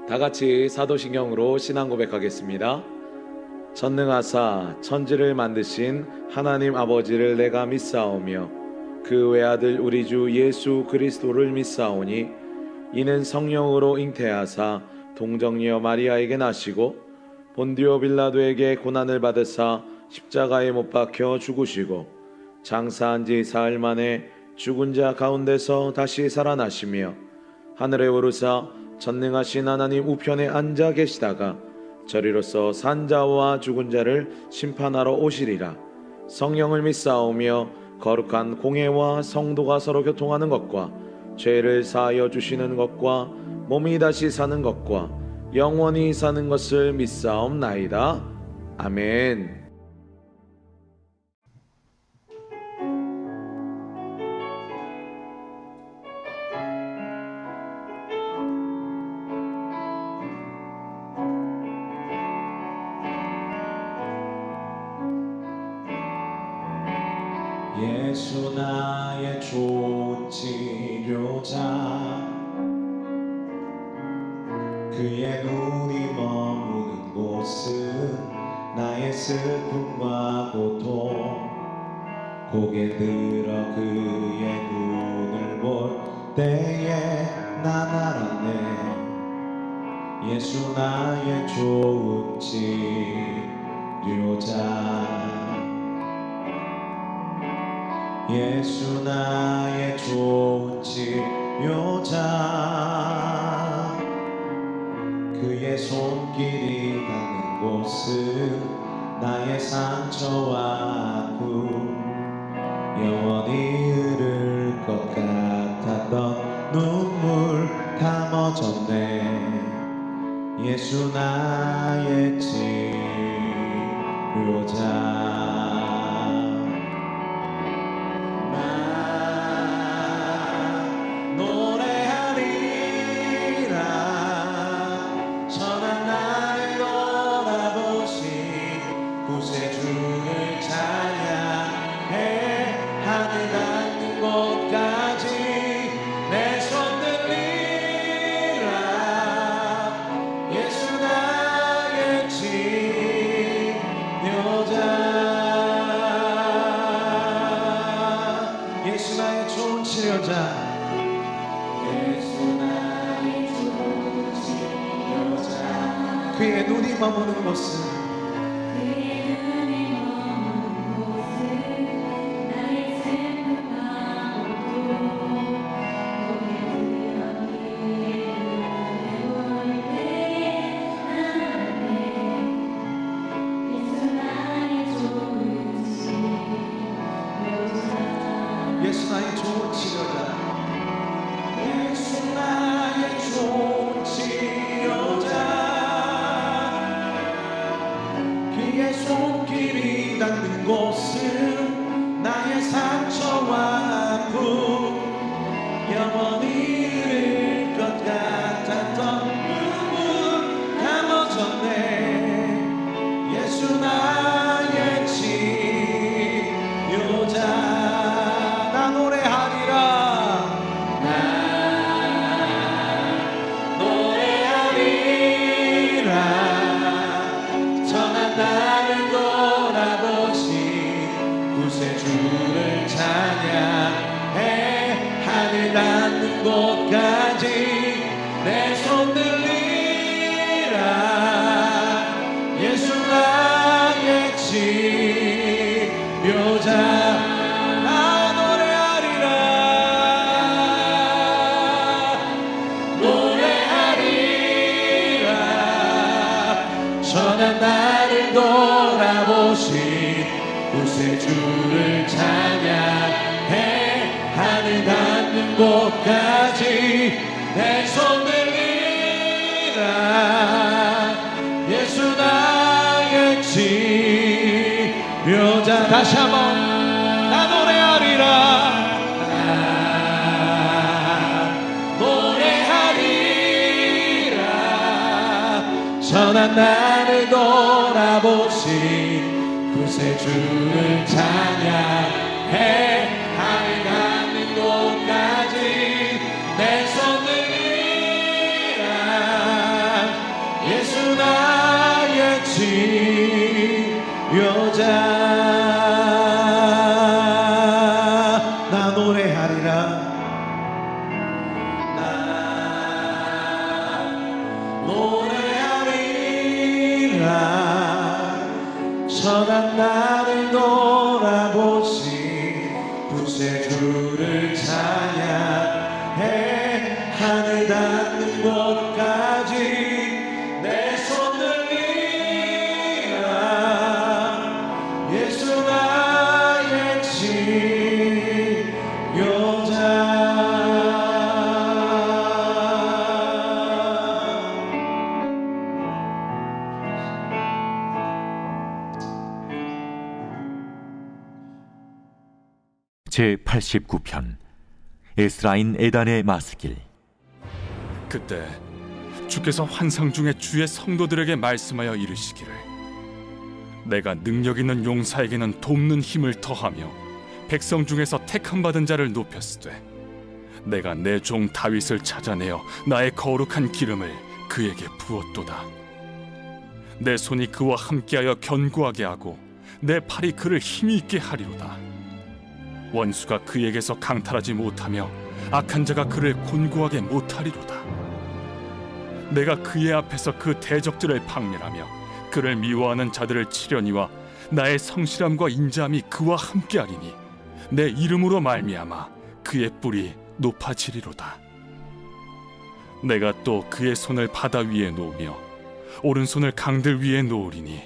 다 같이 사도신경으로 신앙 고백하겠습니다. 전능하사 천지를 만드신 하나님 아버지를 내가 믿사오며 그 외아들 우리 주 예수 그리스도를 믿사오니 이는 성령으로 잉태하사 동정녀 마리아에게 나시고 본디오 빌라도에게 고난을 받으사 십자가에 못 박혀 죽으시고 장사한 지 사흘 만에 죽은 자 가운데서 다시 살아나시며 하늘에 오르사 전능하신 하나님 우편에 앉아 계시다가 저리로서 산자와 죽은 자를 심판하러 오시리라. 성령을 믿사오며 거룩한 공회와 성도가 서로 교통하는 것과 죄를 사하여 주시는 것과 몸이 다시 사는 것과 영원히 사는 것을 믿사옵나이다. 아멘. 예수 나의 좋은 치료자, 그의 눈이 머무는 곳은 나의 슬픔과 고통. 고개 들어 그의 눈을 볼 때에 난 알았네. 예수 나의 좋은 치료자, 예수 나의 좋은 치료자. 그의 손길이 닿는 곳은 나의 상처와 아픔. 영원히 흐를 것 같았던 눈물 감아졌네. 예수 나의 치료자. 구세주를 찬양해 하늘 닿는 곳까지 내 손 들리라. 예수 나의 치료자, 예수 나의 좋은 치료자, 예수 나의 좋은 치료자. 그의 눈이 머무는 곳은 예수 나의 좋은 치료자, 예수 나의 좋은 치료자. 그의 손길이 닿는 곳은 나의 상처와 아픔. 영원히 잃을 것 같았던 눈물 감아졌네. 예수 나의 치료자. 구세주를 찬양해 하늘 닿는 곳까지 내 손 들리라. 예수 나의 치료자. 나 노래하리라, 노래하리라. 전한 나를 돌아보신 구세주를 찬양해 하늘 닿는 곳까지 내 손 들리라. 예수 나의 치료자. 다시 한번 나 노래하리라, 나 노래하리라. 전한 나를 돌아보신 구세주를 찬양해 하늘 닿는 곳까지 내 손 들리라. 예수 나의 치료자. 나 노래하리라. 나 노래하리라. 선한 나를 돌아보시 구세주를 찬양해. 하늘 닿는 곳까지 내 손 들리라. 예수 나의 제89편 에스라인 에단의 마스길. 그때 주께서 환상 중에 주의 성도들에게 말씀하여 이르시기를, 내가 능력 있는 용사에게는 돕는 힘을 더하며 백성 중에서 택함 받은 자를 높였으되, 내가 내 종 다윗을 찾아내어 나의 거룩한 기름을 그에게 부었도다. 내 손이 그와 함께하여 견고하게 하고 내 팔이 그를 힘이 있게 하리로다. 원수가 그에게서 강탈하지 못하며 악한 자가 그를 곤고하게 못하리로다. 내가 그의 앞에서 그 대적들을 박멸하며 그를 미워하는 자들을 치려니와 나의 성실함과 인자함이 그와 함께하리니 내 이름으로 말미암아 그의 뿔이 높아지리로다. 내가 또 그의 손을 바다 위에 놓으며 오른손을 강들 위에 놓으리니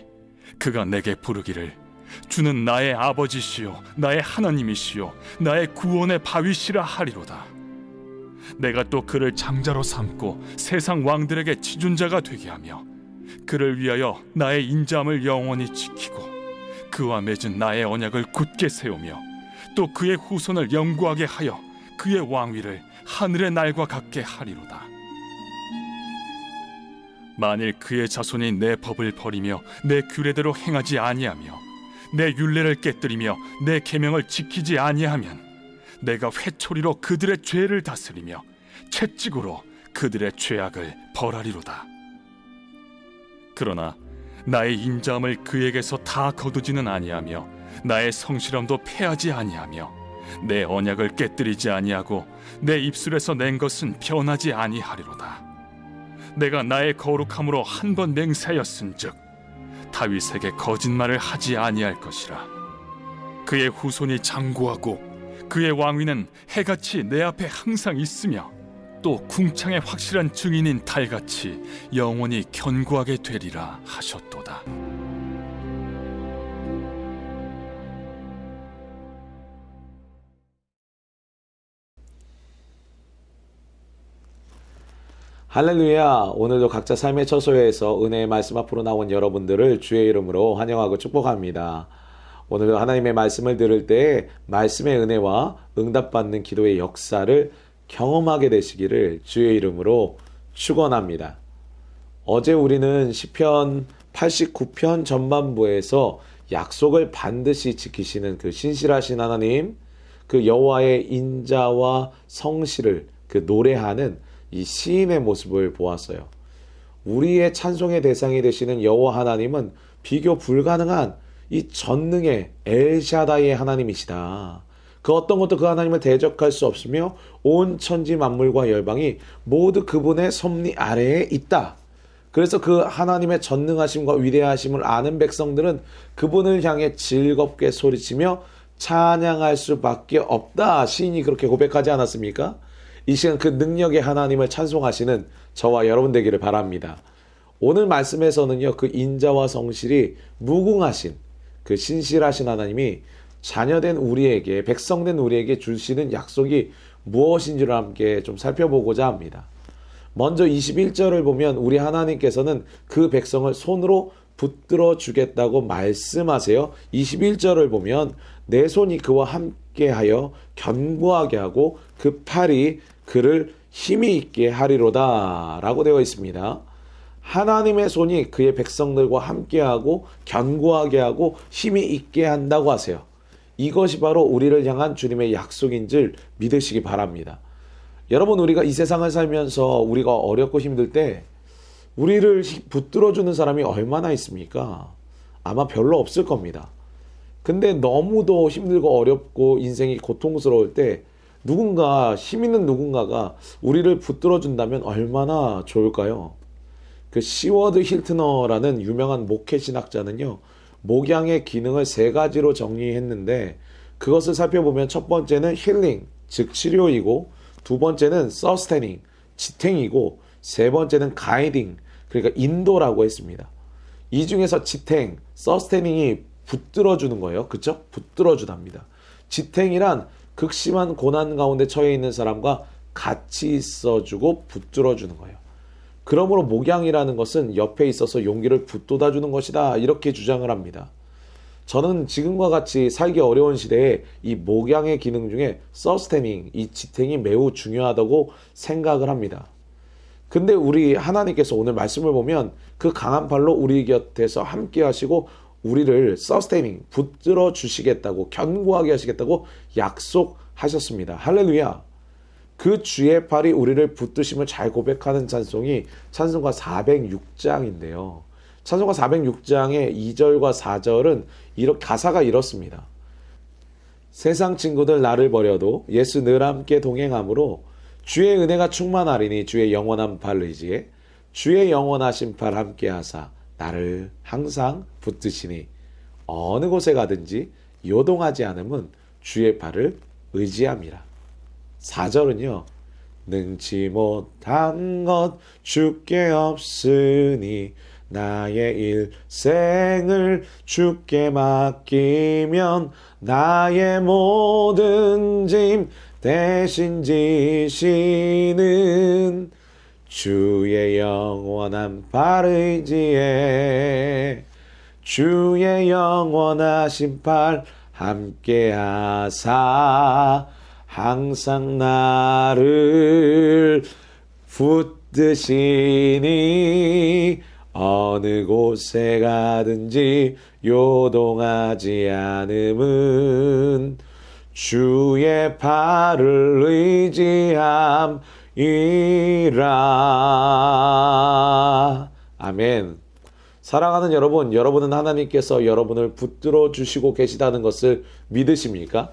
그가 내게 부르기를, 주는 나의 아버지시요 나의 하나님이시요 나의 구원의 바위시라 하리로다. 내가 또 그를 장자로 삼고 세상 왕들에게 지존자가 되게 하며 그를 위하여 나의 인자함을 영원히 지키고 그와 맺은 나의 언약을 굳게 세우며 또 그의 후손을 영구하게 하여 그의 왕위를 하늘의 날과 같게 하리로다. 만일 그의 자손이 내 법을 버리며 내 규례대로 행하지 아니하며 내 율례를 깨뜨리며 내 계명을 지키지 아니하면 내가 회초리로 그들의 죄를 다스리며 채찍으로 그들의 죄악을 벌하리로다. 그러나 나의 인자함을 그에게서 다 거두지는 아니하며 나의 성실함도 패하지 아니하며 내 언약을 깨뜨리지 아니하고 내 입술에서 낸 것은 변하지 아니하리로다. 내가 나의 거룩함으로 한 번 맹세하였은즉 다윗에게 거짓말을 하지 아니할 것이라. 그의 후손이 장구하고 그의 왕위는 해같이 내 앞에 항상 있으며 또 궁창의 확실한 증인인 달같이 영원히 견고하게 되리라 하셨도다. 할렐루야. 오늘도 각자 삶의 처소에서 은혜의 말씀 앞으로 나온 여러분들을 주의 이름으로 환영하고 축복합니다. 오늘도 하나님의 말씀을 들을 때 말씀의 은혜와 응답받는 기도의 역사를 경험하게 되시기를 주의 이름으로 축원합니다. 어제 우리는 시편 89편 전반부에서 약속을 반드시 지키시는 그 신실하신 하나님, 그 여호와의 인자와 성실을 그 노래하는 이 시인의 모습을 보았어요. 우리의 찬송의 대상이 되시는 여호와 하나님은 비교 불가능한 이 전능의 엘샤다이의 하나님이시다. 그 어떤 것도 그 하나님을 대적할 수 없으며 온 천지 만물과 열방이 모두 그분의 섭리 아래에 있다. 그래서 그 하나님의 전능하심과 위대하심을 아는 백성들은 그분을 향해 즐겁게 소리치며 찬양할 수밖에 없다. 시인이 그렇게 고백하지 않았습니까? 이 시간 그 능력의 하나님을 찬송하시는 저와 여러분 되기를 바랍니다. 오늘 말씀에서는요, 그 인자와 성실이 무궁하신 그 신실하신 하나님이 자녀된 우리에게, 백성된 우리에게 주시는 약속이 무엇인지를 함께 좀 살펴보고자 합니다. 먼저 21절을 보면 우리 하나님께서는 그 백성을 손으로 붙들어 주겠다고 말씀하세요. 21절을 보면 내 손이 그와 함께하여 견고하게 하고 그 팔이 그를 힘이 있게 하리로다 라고 되어 있습니다. 하나님의 손이 그의 백성들과 함께하고 견고하게 하고 힘이 있게 한다고 하세요. 이것이 바로 우리를 향한 주님의 약속인 줄 믿으시기 바랍니다. 여러분, 우리가 이 세상을 살면서 우리가 어렵고 힘들 때 우리를 붙들어주는 사람이 얼마나 있습니까? 아마 별로 없을 겁니다. 근데 너무도 힘들고 어렵고 인생이 고통스러울 때 누군가, 힘 있는 누군가가 우리를 붙들어준다면 얼마나 좋을까요? 그 시워드 힐트너라는 유명한 목회 신학자는요, 목양의 기능을 세 가지로 정리했는데, 그것을 살펴보면 첫 번째는 힐링, 즉 치료이고, 두 번째는 서스테닝, 지탱이고, 세 번째는 가이딩, 그러니까 인도라고 했습니다. 이 중에서 지탱, 서스테닝이 붙들어주는 거예요. 그쵸? 붙들어주답니다. 지탱이란 극심한 고난 가운데 처해 있는 사람과 같이 있어주고 붙들어주는 거예요. 그러므로 목양이라는 것은 옆에 있어서 용기를 붙돋아주는 것이다, 이렇게 주장을 합니다. 저는 지금과 같이 살기 어려운 시대에 이 목양의 기능 중에 서스테닝, 이 지탱이 매우 중요하다고 생각을 합니다. 근데 우리 하나님께서 오늘 말씀을 보면 그 강한 팔로 우리 곁에서 함께 하시고 우리를 서스테이닝, 붙들어 주시겠다고, 견고하게 하시겠다고 약속하셨습니다. 할렐루야. 그 주의 팔이 우리를 붙드심을 잘 고백하는 찬송이 찬송가 406장인데요. 찬송가 406장의 2절과 4절은 가사가 이렇습니다. 세상 친구들 나를 버려도 예수 늘 함께 동행함으로 주의 은혜가 충만하리니 주의 영원한 팔 의지에 주의 영원하신 팔 함께 하사 나를 항상 붙드시니 어느 곳에 가든지 요동하지 않음은 주의 팔을 의지함이라. 4절은요. 능치 못한 것 주께 없으니 나의 일생을 주께 맡기면 나의 모든 짐 대신 지시는 주의 영원한 팔 의지에 주의 영원하신 팔 함께 하사 항상 나를 붙드시니 어느 곳에 가든지 요동하지 않음은 주의 팔을 의지함이라. 아멘. 사랑하는 여러분, 여러분은 하나님께서 여러분을 붙들어 주시고 계시다는 것을 믿으십니까?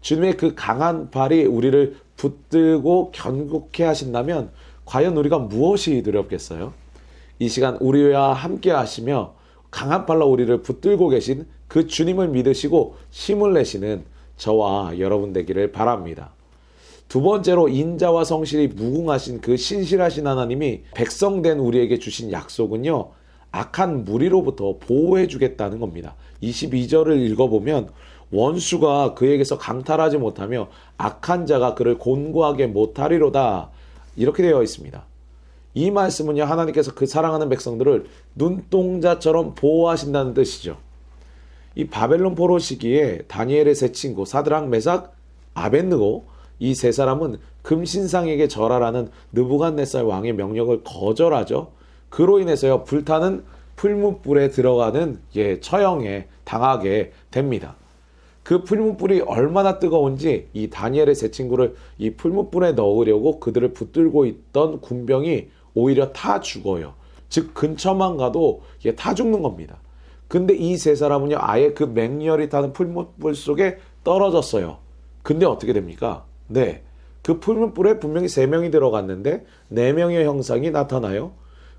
주님의 그 강한 팔이 우리를 붙들고 견고케 하신다면 과연 우리가 무엇이 두렵겠어요? 이 시간 우리와 함께 하시며 강한 팔로 우리를 붙들고 계신 그 주님을 믿으시고 힘을 내시는 저와 여러분 되기를 바랍니다. 두 번째로 인자와 성실이 무궁하신 그 신실하신 하나님이 백성된 우리에게 주신 약속은요, 악한 무리로부터 보호해 주겠다는 겁니다. 22절을 읽어보면 원수가 그에게서 강탈하지 못하며 악한 자가 그를 곤고하게 못하리로다, 이렇게 되어 있습니다. 이 말씀은요, 하나님께서 그 사랑하는 백성들을 눈동자처럼 보호하신다는 뜻이죠. 이 바벨론 포로 시기에 다니엘의 세 친구 사드락, 메삭, 아벳느고, 이 세 사람은 금신상에게 절하라는 느부갓네살 왕의 명령을 거절하죠. 그로 인해서요, 불타는 풀무불에 들어가는 처형에 당하게 됩니다. 그 풀무불이 얼마나 뜨거운지 이 다니엘의 세 친구를 이 풀무불에 넣으려고 그들을 붙들고 있던 군병이 오히려 타 죽어요. 즉 근처만 가도 타 죽는 겁니다. 근데 이 세 사람은요, 아예 그 맹렬히 타는 풀무불 속에 떨어졌어요. 근데 어떻게 됩니까? 네, 그 풀무불에 분명히 3명이 들어갔는데 4명의 형상이 나타나요.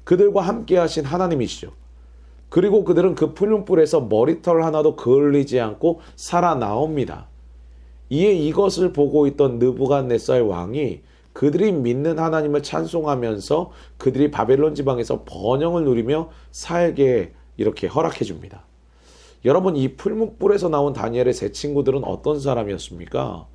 그들과 함께 하신 하나님이시죠. 그리고 그들은 그 풀무불에서 머리털 하나도 그을리지 않고 살아나옵니다. 이에 이것을 보고 있던 느부갓네살 왕이 그들이 믿는 하나님을 찬송하면서 그들이 바벨론 지방에서 번영을 누리며 살게 이렇게 허락해 줍니다. 여러분, 이 풀무불에서 나온 다니엘의 세 친구들은 어떤 사람이었습니까?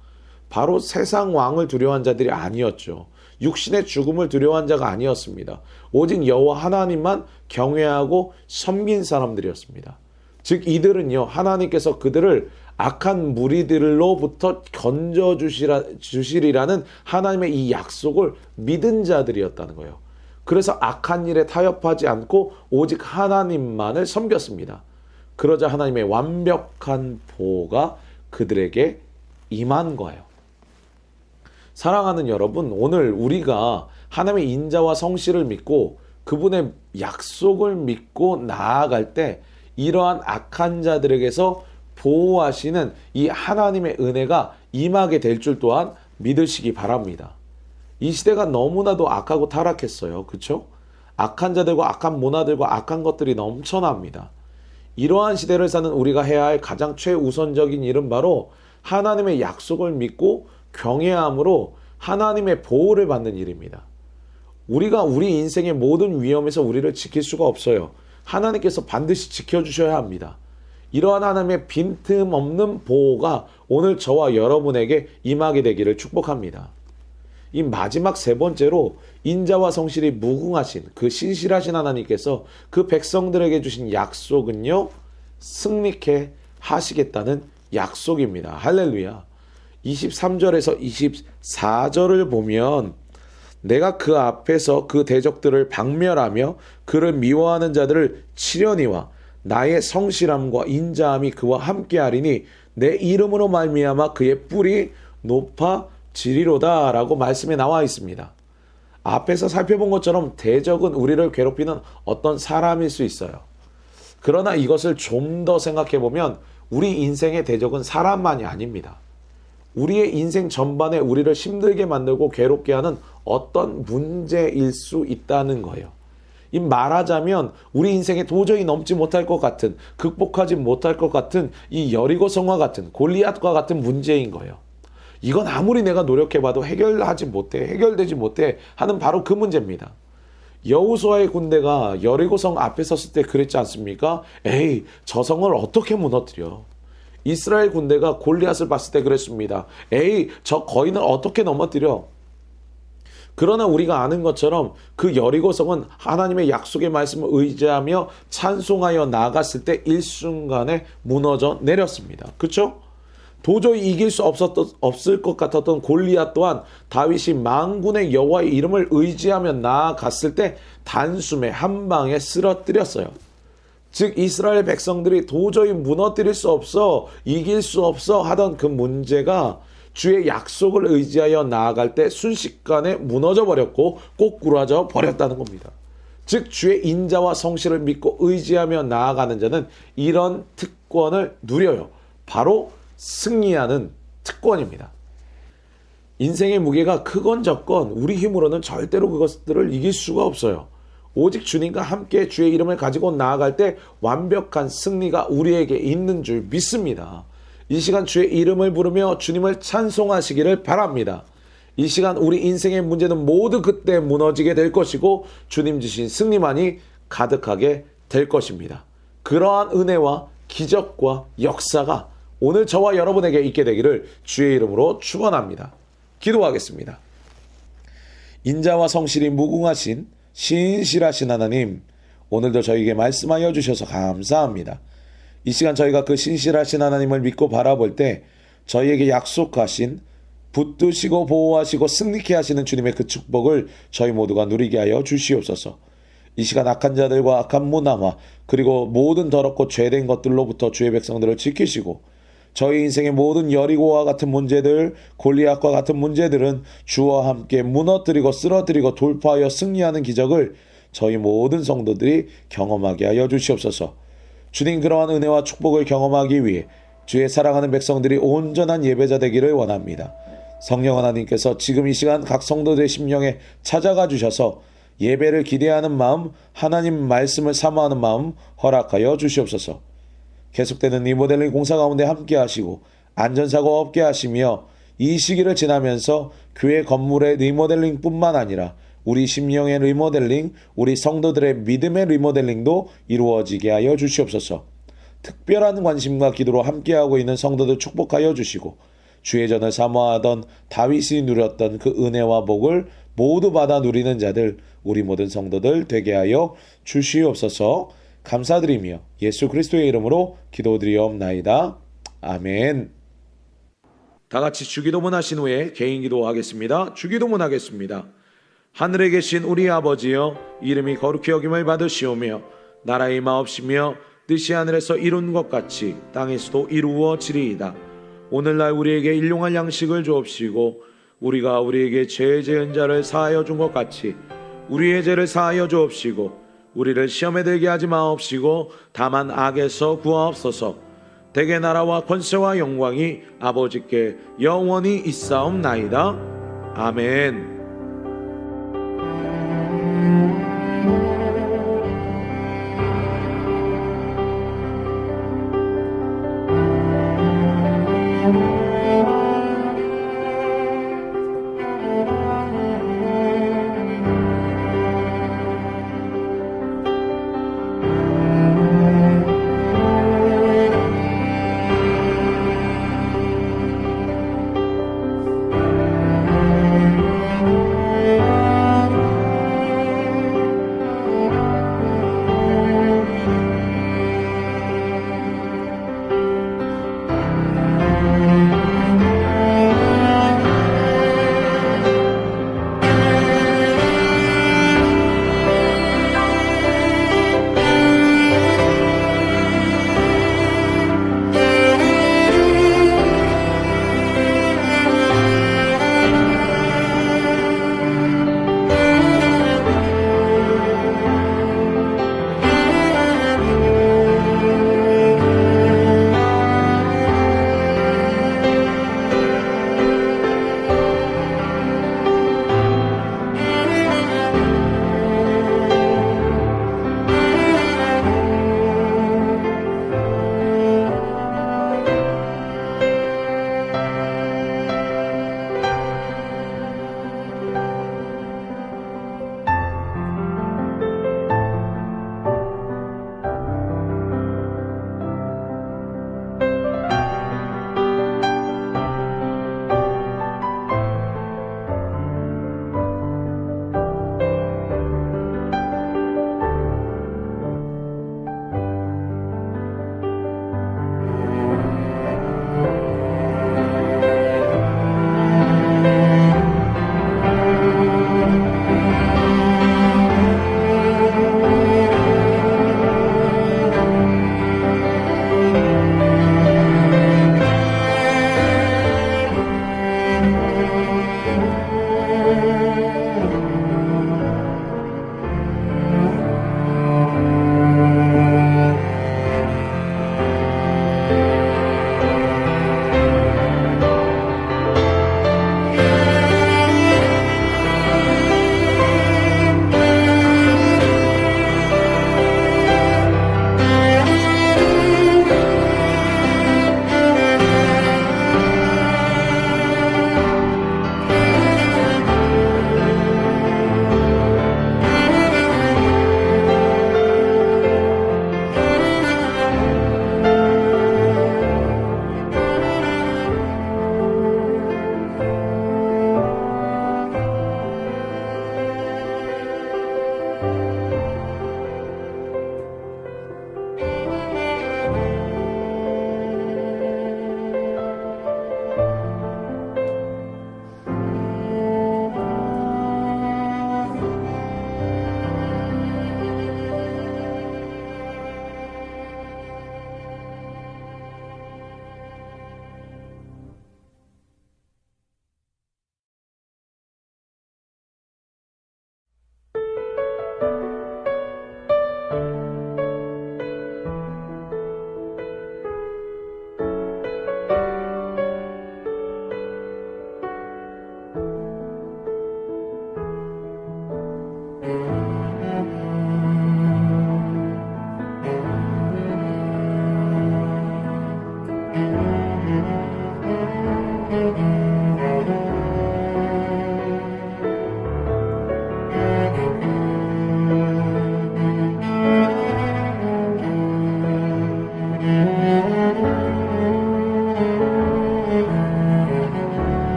바로 세상 왕을 두려워한 자들이 아니었죠. 육신의 죽음을 두려워한 자가 아니었습니다. 오직 여호와 하나님만 경외하고 섬긴 사람들이었습니다. 즉 이들은요, 하나님께서 그들을 악한 무리들로부터 건져주시리라는 하나님의 이 약속을 믿은 자들이었다는 거예요. 그래서 악한 일에 타협하지 않고 오직 하나님만을 섬겼습니다. 그러자 하나님의 완벽한 보호가 그들에게 임한 거예요. 사랑하는 여러분, 오늘 우리가 하나님의 인자와 성실을 믿고 그분의 약속을 믿고 나아갈 때 이러한 악한 자들에게서 보호하시는 이 하나님의 은혜가 임하게 될 줄 또한 믿으시기 바랍니다. 이 시대가 너무나도 악하고 타락했어요. 그렇죠? 악한 자들과 악한 문화들과 악한 것들이 넘쳐납니다. 이러한 시대를 사는 우리가 해야 할 가장 최우선적인 일은 바로 하나님의 약속을 믿고 경외함으로 하나님의 보호를 받는 일입니다. 우리가 우리 인생의 모든 위험에서 우리를 지킬 수가 없어요. 하나님께서 반드시 지켜주셔야 합니다. 이러한 하나님의 빈틈없는 보호가 오늘 저와 여러분에게 임하게 되기를 축복합니다. 이 마지막 세 번째로 인자와 성실이 무궁하신 그 신실하신 하나님께서 그 백성들에게 주신 약속은요, 승리케 하시겠다는 약속입니다. 할렐루야. 23절에서 24절을 보면 내가 그 앞에서 그 대적들을 박멸하며 그를 미워하는 자들을 치려니와 나의 성실함과 인자함이 그와 함께하리니 내 이름으로 말미암아 그의 뿔이 높아지리로다 라고 말씀에 나와 있습니다. 앞에서 살펴본 것처럼 대적은 우리를 괴롭히는 어떤 사람일 수 있어요. 그러나 이것을 좀 더 생각해 보면 우리 인생의 대적은 사람만이 아닙니다. 우리의 인생 전반에 우리를 힘들게 만들고 괴롭게 하는 어떤 문제일 수 있다는 거예요. 이 말하자면 우리 인생에 도저히 넘지 못할 것 같은, 극복하지 못할 것 같은 이 여리고 성과 같은, 골리앗과 같은 문제인 거예요. 이건 아무리 내가 노력해봐도 해결되지 못해 하는 바로 그 문제입니다. 여호수아의 군대가 여리고성 앞에 섰을 때 그랬지 않습니까? 에이, 저 성을 어떻게 무너뜨려? 이스라엘 군대가 골리앗을 봤을 때 그랬습니다. 에이, 저 거인을 어떻게 넘어뜨려? 그러나 우리가 아는 것처럼 그 여리고성은 하나님의 약속의 말씀을 의지하며 찬송하여 나아갔을 때 일순간에 무너져 내렸습니다. 그렇죠? 도저히 이길 수 없을 것 같았던 골리앗 또한 다윗이 만군의 여호와의 이름을 의지하며 나아갔을 때 단숨에 한 방에 쓰러뜨렸어요. 즉 이스라엘 백성들이 도저히 무너뜨릴 수 없어, 이길 수 없어 하던 그 문제가 주의 약속을 의지하여 나아갈 때 순식간에 무너져 버렸고 꼬꾸라져 버렸다는 겁니다. 즉 주의 인자와 성실을 믿고 의지하며 나아가는 자는 이런 특권을 누려요. 바로 승리하는 특권입니다. 인생의 무게가 크건 적건 우리 힘으로는 절대로 그것들을 이길 수가 없어요. 오직 주님과 함께 주의 이름을 가지고 나아갈 때 완벽한 승리가 우리에게 있는 줄 믿습니다. 이 시간 주의 이름을 부르며 주님을 찬송하시기를 바랍니다. 이 시간 우리 인생의 문제는 모두 그때 무너지게 될 것이고 주님 주신 승리만이 가득하게 될 것입니다. 그러한 은혜와 기적과 역사가 오늘 저와 여러분에게 있게 되기를 주의 이름으로 축원합니다. 기도하겠습니다. 인자와 성실이 무궁하신 신실하신 하나님, 오늘도 저에게 말씀하여 주셔서 감사합니다. 이 시간 저희가 그 신실하신 하나님을 믿고 바라볼 때 저희에게 약속하신 붙드시고 보호하시고 승리케 하시는 주님의 그 축복을 저희 모두가 누리게 하여 주시옵소서. 이 시간 악한 자들과 악한 문화와 그리고 모든 더럽고 죄된 것들로부터 주의 백성들을 지키시고 저희 인생의 모든 여리고와 같은 문제들, 골리앗과 같은 문제들은 주와 함께 무너뜨리고 쓰러뜨리고 돌파하여 승리하는 기적을 저희 모든 성도들이 경험하게 하여 주시옵소서. 주님, 그러한 은혜와 축복을 경험하기 위해 주의 사랑하는 백성들이 온전한 예배자 되기를 원합니다. 성령 하나님께서 지금 이 시간 각 성도들의 심령에 찾아가 주셔서 예배를 기대하는 마음, 하나님 말씀을 사모하는 마음 허락하여 주시옵소서. 계속되는 리모델링 공사 가운데 함께 하시고 안전사고 없게 하시며 이 시기를 지나면서 교회 건물의 리모델링 뿐만 아니라 우리 심령의 리모델링, 우리 성도들의 믿음의 리모델링도 이루어지게 하여 주시옵소서. 특별한 관심과 기도로 함께하고 있는 성도들 축복하여 주시고 주의 전을 사모하던 다윗이 누렸던 그 은혜와 복을 모두 받아 누리는 자들, 우리 모든 성도들 되게 하여 주시옵소서. 감사드리며 예수 그리스도의 이름으로 기도드리옵나이다. 아멘. 다 같이 주기도문 하신 후에 개인 기도하겠습니다. 주기도문 하겠습니다. 하늘에 계신 우리 아버지여, 이름이 거룩히 여김을 받으시오며 나라의 임하옵시며 뜻이 하늘에서 이룬 것 같이 땅에서도 이루어지리이다. 오늘날 우리에게 일용할 양식을 주옵시고 우리가 우리에게 죄 지은 자를 사하여 준 것 같이 우리의 죄를 사하여 주옵시고 우리를 시험에 들게 하지 마옵시고 다만 악에서 구하옵소서. 대개 나라와 권세와 영광이 아버지께 영원히 있사옵나이다. 아멘.